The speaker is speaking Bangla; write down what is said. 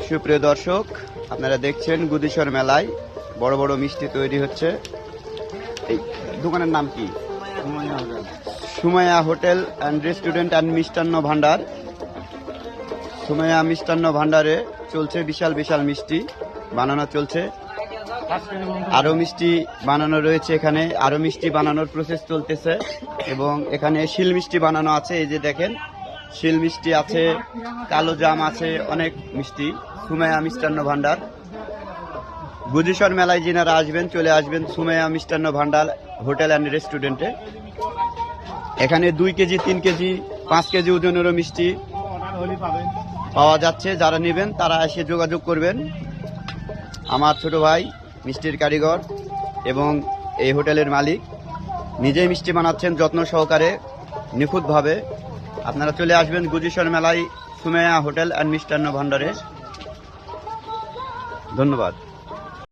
সুপ্রিয় দর্শক, আপনারা দেখছেন গুদিশ্বর মেলায় বড় বড় মিষ্টি তৈরি হচ্ছে। এই দোকানের নাম কি? Sumaiya hotel and restaurant and মিষ্টান্ন ভান্ডার। সুমাইয়া মিষ্টান্ন ভান্ডারে চলছে বিশাল বিশাল মিষ্টি বানানো চলছে। আরো মিষ্টি বানানো রয়েছে, এখানে আরো মিষ্টি বানানোর প্রসেস চলতেছে এবং এখানে শিল মিষ্টি বানানো আছে। এই যে দেখেন, শিল মিষ্টি আছে, কালো জাম আছে, অনেক মিষ্টি। সুমাইয়া মিষ্টান্ন ভান্ডার। গুদিশ্বর মেলায় যিনারা আসবেন চলে আসবেন সুমাইয়া মিষ্টান্ন ভান্ডার হোটেল অ্যান্ড রেস্টুরেন্টে। এখানে 2 কেজি 3 কেজি 5 কেজি ওজনেরও মিষ্টি পাওয়া যাচ্ছে। যারা নেবেন তারা এসে যোগাযোগ করবেন। আমার ছোট ভাই মিষ্টির কারিগর এবং এই হোটেলের মালিক নিজেই মিষ্টি বানাচ্ছেন যত্ন সহকারে, নিখুঁতভাবে। আপনারা চলে আসবেন গুদিশ্বর মেলায় সুমাইয়া হোটেল অ্যান্ড মিষ্টান্ন ভান্ডারে। ধন্যবাদ।